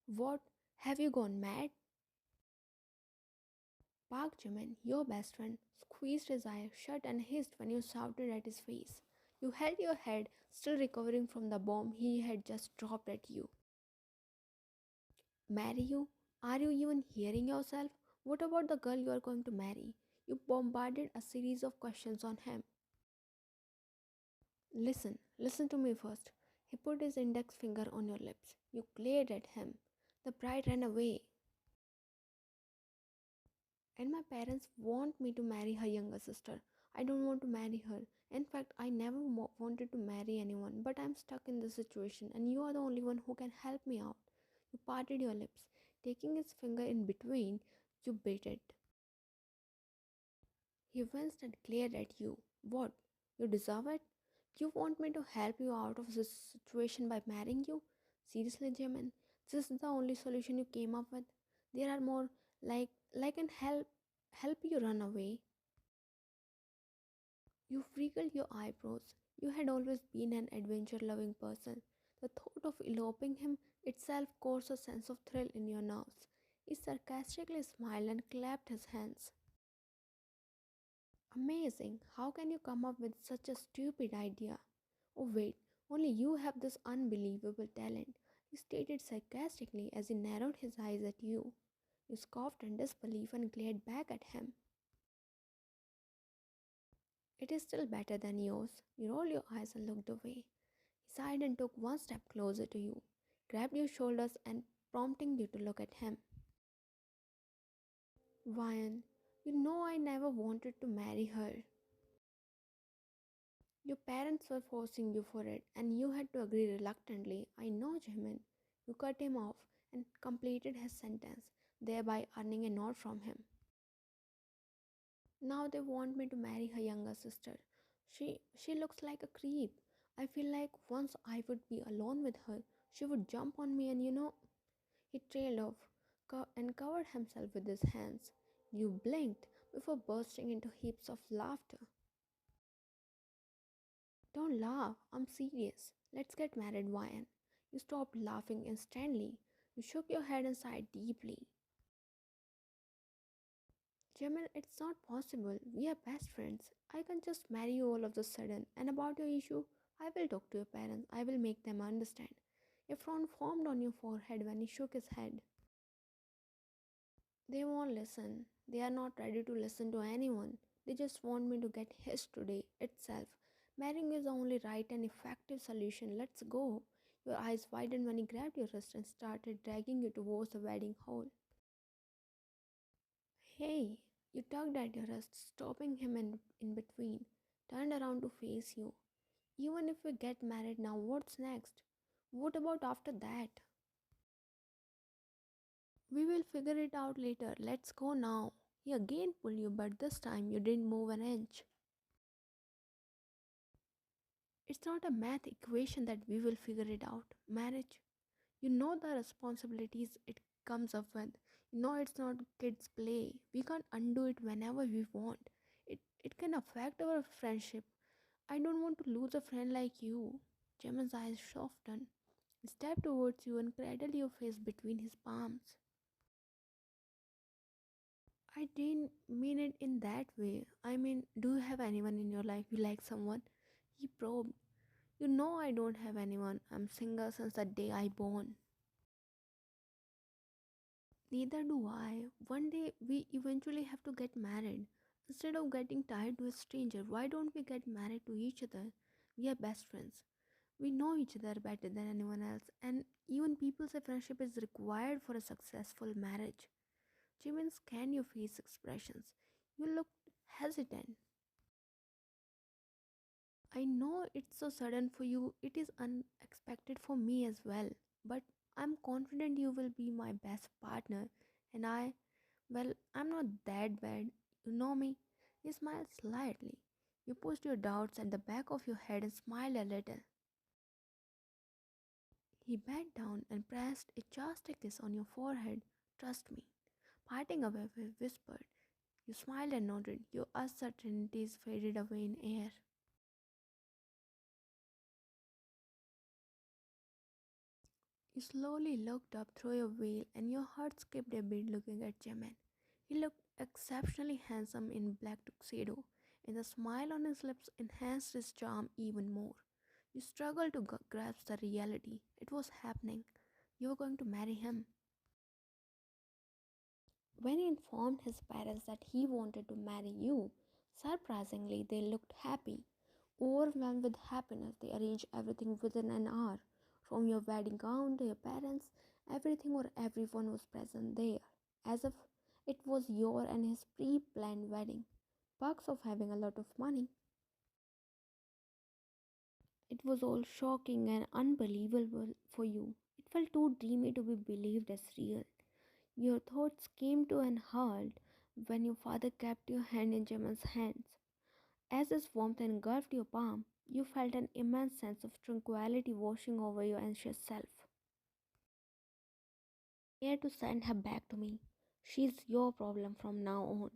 What? Have you gone mad? Park Jimin, your best friend, squeezed his eyes shut and hissed when you shouted at his face. You held your head, still recovering from the bomb he had just dropped at you. Marry you? Are you even hearing yourself? What about the girl you are going to marry? You bombarded a series of questions on him. Listen to me first. He put his index finger on your lips. You glared at him. The bride ran away. And my parents want me to marry her younger sister. I don't want to marry her. In fact, I never wanted to marry anyone, but I'm stuck in this situation, and you are the only one who can help me out. You parted your lips. Taking his finger in between, you bit it. He winced and glared at you. What? You deserve it? You want me to help you out of this situation by marrying you? Seriously, Jimin? This is the only solution you came up with? There are more like and help you run away. You wrinkled your eyebrows. You had always been an adventure loving person. The thought of eloping him itself caused a sense of thrill in your nerves. He sarcastically smiled and clapped his hands. Amazing! How can you come up with such a stupid idea? Oh, wait, only you have this unbelievable talent, he stated sarcastically as he narrowed his eyes at you. You scoffed in disbelief and glared back at him. It is still better than yours. You rolled your eyes and looked away. He sighed and took one step closer to you, grabbed your shoulders and prompting you to look at him. Ryan, you know I never wanted to marry her. Your parents were forcing you for it, and you had to agree reluctantly. I know, Jimin. You cut him off and completed his sentence, thereby earning a nod from him. Now they want me to marry her younger sister. She looks like a creep. I feel like once I would be alone with her, she would jump on me and he trailed off and covered himself with his hands. You blinked before bursting into heaps of laughter. Don't laugh, I'm serious. Let's get married, Ryan. You stopped laughing instantly. You shook your head and sighed deeply. Jamil, it's not possible. We are best friends. I can't just marry you all of a sudden. And about your issue, I will talk to your parents. I will make them understand. A frown formed on your forehead when he shook his head. They won't listen. They are not ready to listen to anyone. They just want me to get his today itself. Marrying is the only right and effective solution. Let's go. Your eyes widened when he grabbed your wrist and started dragging you towards the wedding hall. Hey, you tugged at your wrist, stopping him in between, turned around to face you. Even if we get married now, what's next? What about after that? We will figure it out later. Let's go now. He again pulled you, but this time you didn't move an inch. It's not a math equation that we will figure it out. Marriage, you know the responsibilities it comes up with. You know it's not kids' play. We can't undo it whenever we want. It can affect our friendship. I don't want to lose a friend like you. Gemma's eyes softened. He stepped towards you and cradled your face between his palms. I didn't mean it in that way. I mean, do you have anyone in your life you like someone? He probed. You know I don't have anyone. I'm single since the day I born. Neither do I. One day we eventually have to get married. Instead of getting tied to a stranger, why don't we get married to each other? We are best friends. We know each other better than anyone else, and even people say friendship is required for a successful marriage. Jimin scanned your face expressions. You looked hesitant. I know it's so sudden for you, it is unexpected for me as well, but I'm confident you will be my best partner, and I'm not that bad. You know me. You smiled slightly. You pushed your doubts at the back of your head and smiled a little. He bent down and pressed a chastic kiss on your forehead. Trust me. Parting away, he whispered. You smiled and nodded. Your uncertainties faded away in air. You slowly looked up through your veil and your heart skipped a beat looking at Jimin. He looked exceptionally handsome in black tuxedo, and the smile on his lips enhanced his charm even more. You struggled to grasp the reality. It was happening. You were going to marry him. When he informed his parents that he wanted to marry you, surprisingly, they looked happy. Overwhelmed with happiness, they arranged everything within an hour. From your wedding gown to your parents, everything or everyone was present there, as if it was your and his pre planned wedding. Perks of having a lot of money. It was all shocking and unbelievable for you. It felt too dreamy to be believed as real. Your thoughts came to an halt when your father kept your hand in Gemma's hands. As his warmth engulfed your palm, you felt an immense sense of tranquility washing over your anxious self. Here to send her back to me. She's your problem from now on.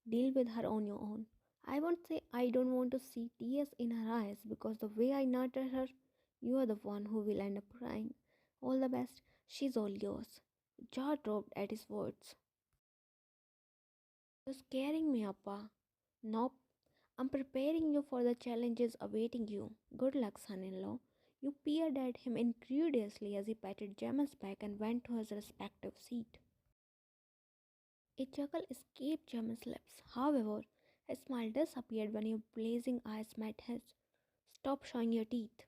Deal with her on your own. I won't say I don't want to see tears in her eyes because the way I nurtured her, you are the one who will end up crying. All the best. She's all yours. Jaw dropped at his words. You're scaring me, Appa. Nope. I'm preparing you for the challenges awaiting you. Good luck, son in law. You peered at him incredulously as he patted Gemma's back and went to his respective seat. A chuckle escaped Gemma's lips. However, his smile disappeared when your blazing eyes met his. Stop showing your teeth.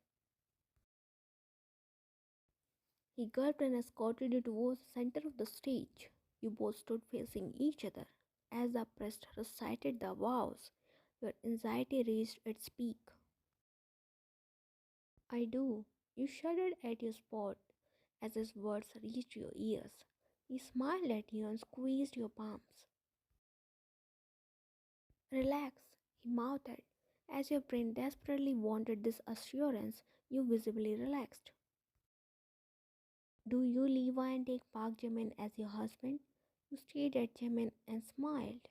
He gulped and escorted you towards the center of the stage. You both stood facing each other. As the priest recited the vows, your anxiety reached its peak. I do. You shuddered at your spot as his words reached your ears. He smiled at you and squeezed your palms. Relax, he mouthed. As your brain desperately wanted this assurance, you visibly relaxed. Do you leave and take Park Jimin as your husband? You stared at Jimin and smiled.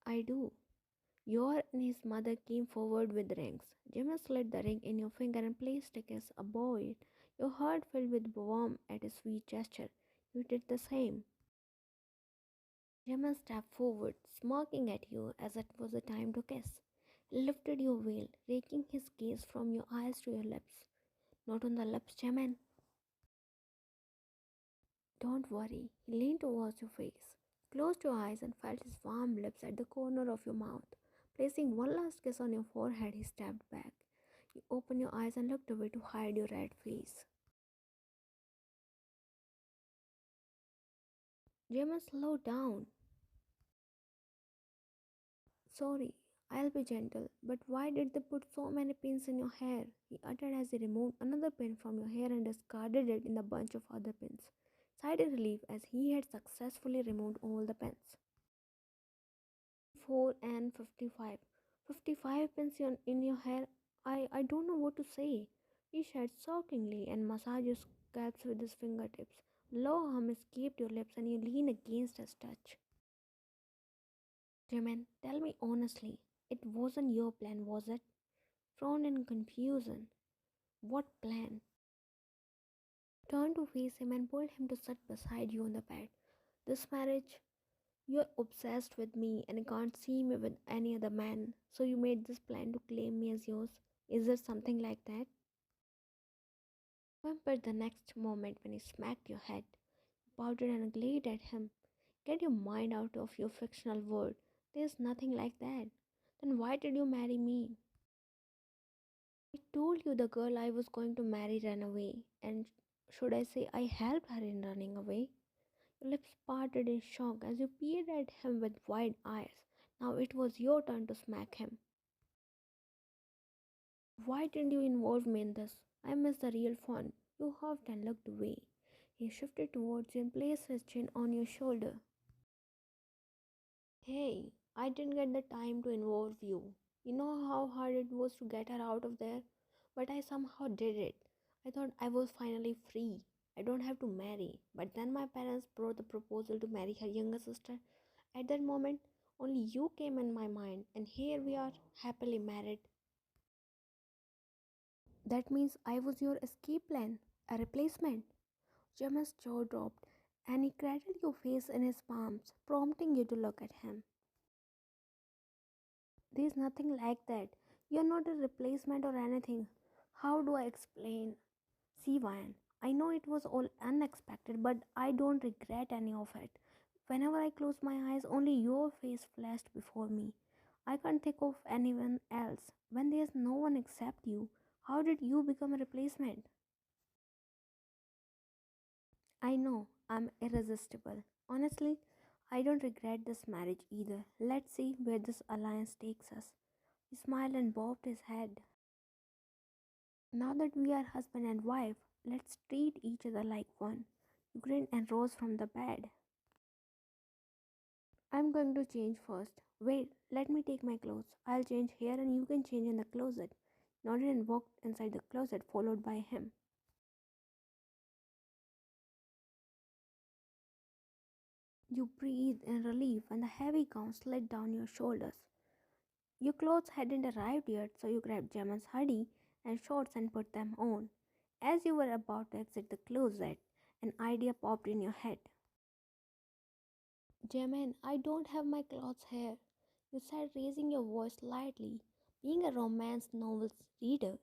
I do. Your and his mother came forward with rings. Jimin slid the ring in your finger and placed a kiss above it. Your heart filled with warmth at his sweet gesture. You did the same. Jimin stepped forward, smirking at you as it was the time to kiss. He lifted your veil, raking his gaze from your eyes to your lips. Not on the lips, Jimin. Don't worry. He leaned towards your face, closed your eyes, and felt his warm lips at the corner of your mouth. Placing one last kiss on your forehead, he stepped back. You opened your eyes and looked away to hide your red face. Jimin, slow down. Sorry, I'll be gentle, but why did they put so many pins in your hair? He uttered as he removed another pin from your hair and discarded it in the bunch of other pins. Sighed in relief as he had successfully removed all the pins. 4 and 55. 55 pins in your hair. I don't know what to say. He said shockingly and massaged your scalps with his fingertips. Low hum escaped your lips and you leaned against his touch. Jimin, tell me honestly, it wasn't your plan, was it? Frowned in confusion. What plan? Turned to face him and pulled him to sit beside you on the bed. This marriage, you're obsessed with me and can't see me with any other man, so you made this plan to claim me as yours. Is there something like that? Whimpered the next moment when he smacked your head. You pouted and glared at him. Get your mind out of your fictional world. There's nothing like that. Then why did you marry me? I told you the girl I was going to marry ran away, and should I say I helped her in running away? Your lips parted in shock as you peered at him with wide eyes. Now it was your turn to smack him. Why didn't you involve me in this? I miss the real fun. You huffed and looked away. He shifted towards you and placed his chin on your shoulder. Hey, I didn't get the time to involve you. You know how hard it was to get her out of there? But I somehow did it. I thought I was finally free. I don't have to marry. But then my parents brought the proposal to marry her younger sister. At that moment, only you came in my mind, and here we are, happily married. That means I was your escape plan. A replacement? Jimin's jaw dropped, and he cradled your face in his palms, prompting you to look at him. There's nothing like that. You're not a replacement or anything. How do I explain? See, Ryan, I know it was all unexpected, but I don't regret any of it. Whenever I closed my eyes, only your face flashed before me. I can't think of anyone else. When there's no one except you, how did you become a replacement? I know, I'm irresistible. Honestly, I don't regret this marriage either. Let's see where this alliance takes us. He smiled and bobbed his head. Now that we are husband and wife, let's treat each other like one. You grinned and rose from the bed. I'm going to change first. Wait, let me take my clothes. I'll change here and you can change in the closet. Nodded and walked inside the closet, followed by him. You breathed in relief and the heavy gown slid down your shoulders. Your clothes hadn't arrived yet, so you grabbed Gemma's hoodie and shorts and put them on. As you were about to exit the closet, an idea popped in your head. Jimin, I don't have my clothes here, you said, raising your voice slightly. Being a romance novel's reader,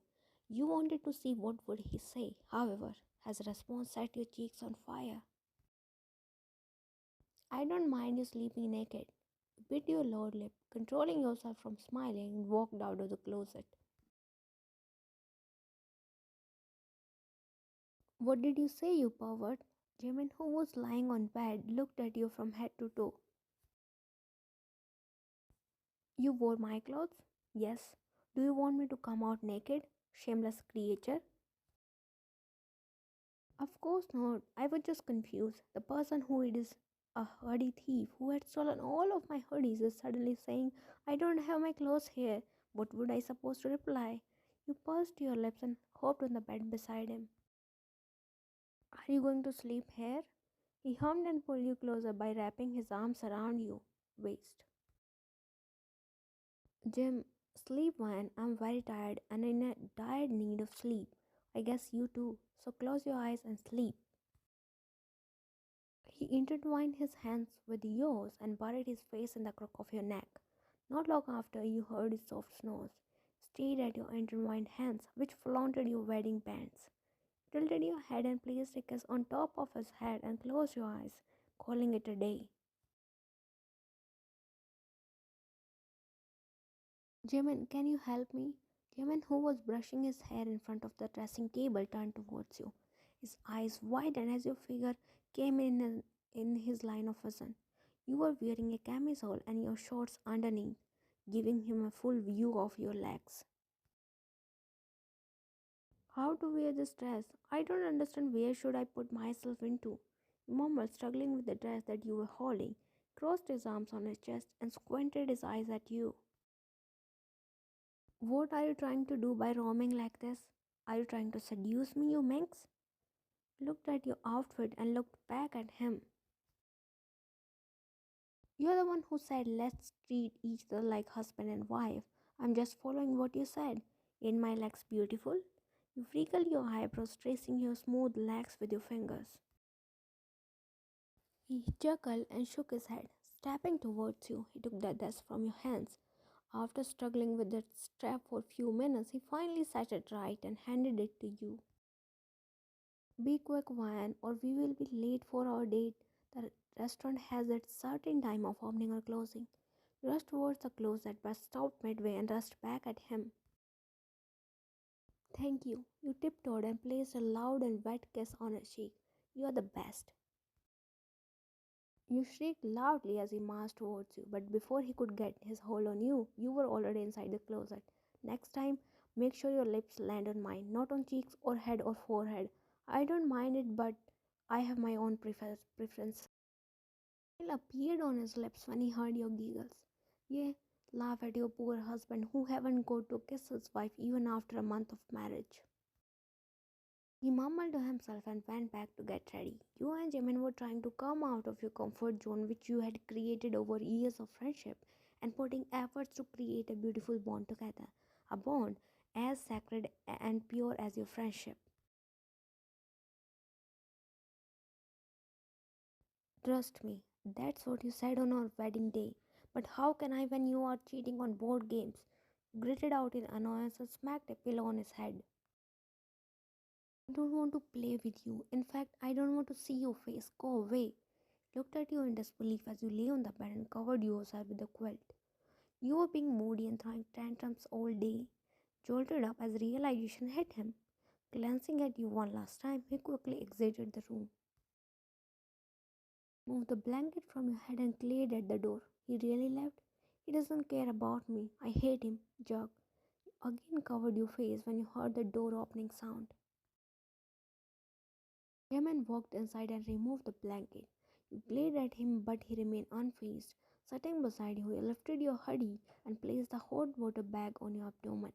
you wanted to see what would he say. However, his response set your cheeks on fire. I don't mind you sleeping naked. You bit your lower lip, controlling yourself from smiling, and walked out of the closet. What did you say, you pervert? Jimin, who was lying on bed, looked at you from head to toe. You wore my clothes? Yes. Do you want me to come out naked? Shameless creature. Of course not. I was just confused. The person who it is a hoodie thief who had stolen all of my hoodies is suddenly saying, I don't have my clothes here. What would I supposed to reply? You pursed your lips and hopped on the bed beside him. Are you going to sleep here? He hummed and pulled you closer by wrapping his arms around your waist. Jim, sleep man. I'm very tired and in a dire need of sleep. I guess you too. So close your eyes and sleep. He intertwined his hands with yours and buried his face in the crook of your neck. Not long after, you heard his soft snores, stared at your intertwined hands, which flaunted your wedding bands. Tilted your head and placed a kiss on top of his head and closed your eyes, calling it a day. Jimin, can you help me? Jimin, who was brushing his hair in front of the dressing table, turned towards you. His eyes widened as your figure came in his line of vision. You were wearing a camisole and your shorts underneath, giving him a full view of your legs. How to wear this dress? I don't understand. Where should I put myself into? He mumbled, struggling with the dress that you were holding, crossed his arms on his chest, and squinted his eyes at you. What are you trying to do by roaming like this? Are you trying to seduce me, you minx? Looked at your outfit and looked back at him. You're the one who said let's treat each other like husband and wife. I'm just following what you said. Ain't my legs beautiful? You wrinkled your eyebrows, tracing your smooth legs with your fingers. He chuckled and shook his head. Stepping towards you, he took the desk from your hands. After struggling with the strap for a few minutes, he finally set it right and handed it to you. Be quick, Ryan, or we will be late for our date. The restaurant has its certain time of opening or closing. You rushed towards the closet but stopped midway and rushed back at him. Thank you. You tiptoed and placed a loud and wet kiss on his cheek. You are the best. You shrieked loudly as he marched towards you, but before he could get his hold on you, you were already inside the closet. Next time, make sure your lips land on mine, not on cheeks or head or forehead. I don't mind it, but I have my own preference. Smile appeared on his lips when he heard your giggles. Yeah, laugh at your poor husband who haven't got to kiss his wife even after a month of marriage. He mumbled to himself and went back to get ready. You and Jimin were trying to come out of your comfort zone, which you had created over years of friendship, and putting efforts to create a beautiful bond together. A bond as sacred and pure as your friendship. Trust me, that's what you said on our wedding day. But how can I when you are cheating on board games? Gritted out in annoyance and smacked a pillow on his head. I don't want to play with you. In fact, I don't want to see your face. Go away. Looked at you in disbelief as you lay on the bed and covered yourself with the quilt. You were being moody and throwing tantrums all day. Jolted up as realization hit him. Glancing at you one last time, he quickly exited the room. Moved the blanket from your head and glared at the door. He really left? He doesn't care about me. I hate him. Jerk. Again covered your face when you heard the door opening sound. Jimin walked inside and removed the blanket. You glared at him, but he remained unfazed. Sitting beside you, he lifted your hoodie and placed the hot water bag on your abdomen.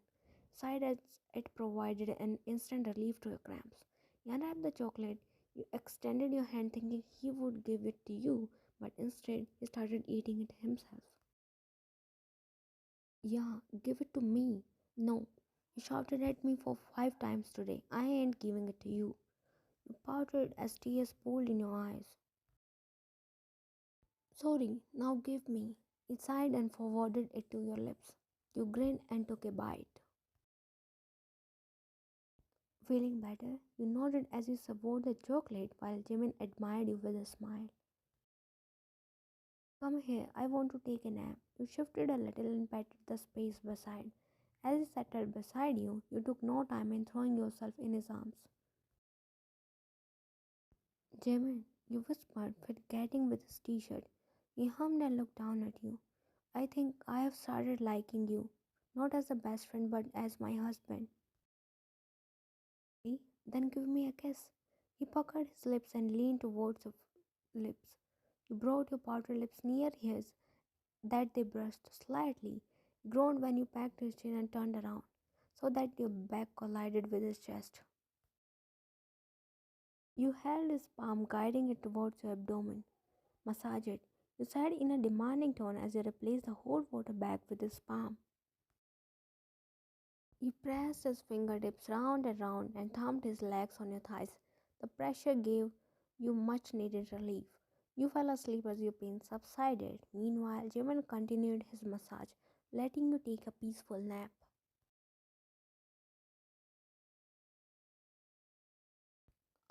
Sighed as it provided an instant relief to your cramps. You unwrapped the chocolate. You extended your hand thinking he would give it to you, but instead he started eating it himself. Yeah, give it to me. No. You shouted at me for 5 times today. I ain't giving it to you. You pouted as tears pooled in your eyes. Sorry, now give me. He sighed and forwarded it to your lips. You grinned and took a bite. Feeling better, you nodded as you savoured the chocolate while Jimin admired you with a smile. Come here, I want to take a nap. You shifted a little and patted the space beside. As he settled beside you, you took no time in throwing yourself in his arms. Jimin, you whispered, forgetting with his t-shirt. He hummed and looked down at you. I think I have started liking you, not as a best friend but as my husband. Then give me a kiss. He puckered his lips and leaned towards your lips. You brought your powdered lips near his, that they brushed slightly, groaned when you packed his chin and turned around, so that your back collided with his chest. You held his palm, guiding it towards your abdomen. Massage it, you said in a demanding tone as you replaced the hot water bag with his palm. He pressed his fingertips round and round and thumped his legs on your thighs. The pressure gave you much needed relief. You fell asleep as your pain subsided. Meanwhile, Jimin continued his massage, letting you take a peaceful nap.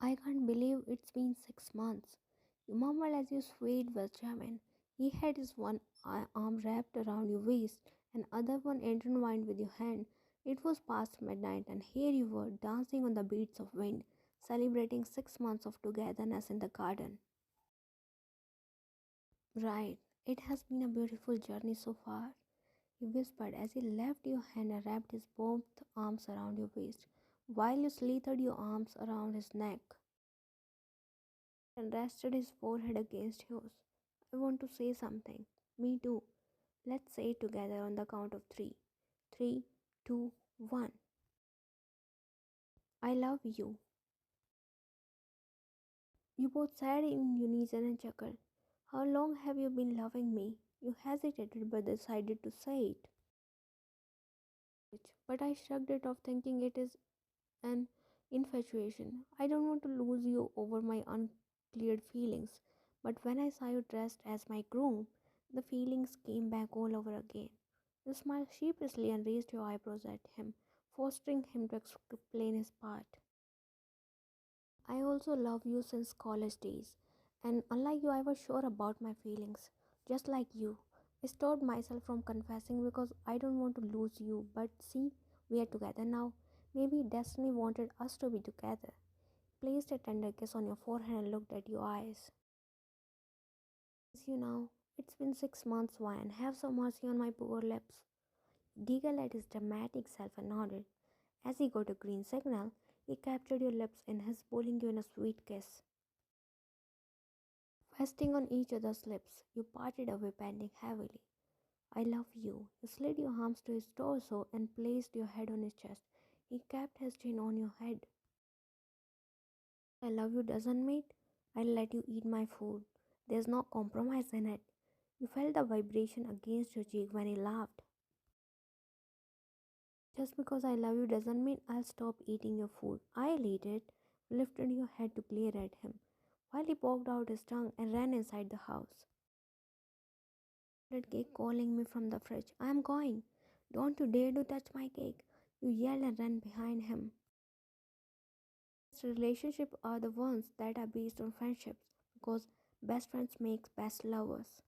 I can't believe it's been 6 months. You murmured as you swayed with Jimin. He had his one arm wrapped around your waist and other one entwined with your hand. It was past midnight and here you were dancing on the beats of wind, celebrating 6 months of togetherness in the garden. Right, it has been a beautiful journey so far, he whispered as he left your hand and wrapped his both arms around your waist, while you slithered your arms around his neck and rested his forehead against yours. I want to say something. Me too. Let's say it together on the count of three. Three, two, one. I love you. You both said in unison and chuckled. How long have you been loving me? You hesitated but decided to say it. But I shrugged it off, thinking it is an infatuation. I don't want to lose you over my uncleared feelings. But when I saw you dressed as my groom, the feelings came back all over again. You smiled sheepishly and raised your eyebrows at him, forcing him to explain his part. I also love you since college days, and unlike you, I was sure about my feelings. Just like you, I stopped myself from confessing because I don't want to lose you. But see, we are together now. Maybe destiny wanted us to be together. Placed a tender kiss on your forehead and looked at your eyes. As you now, it's been 6 months, why, and have some mercy on my poor lips. Giggled at his dramatic self and nodded. As he got a green signal, he captured your lips in his, pulling you in a sweet kiss. Resting on each other's lips, you parted away, panting heavily. I love you. You slid your arms to his torso and placed your head on his chest. He kept his chin on your head. I love you doesn't mean I'll let you eat my food. There's no compromise in it. You felt the vibration against your cheek when he laughed. Just because I love you doesn't mean I'll stop eating your food. I'll eat it. Lifted your head to glare at him, while he poked out his tongue and ran inside the house. Cake calling me from the fridge. I am going. Don't you dare to touch my cake. You yelled and ran behind him. Relationships are the ones that are based on friendships because best friends make best lovers.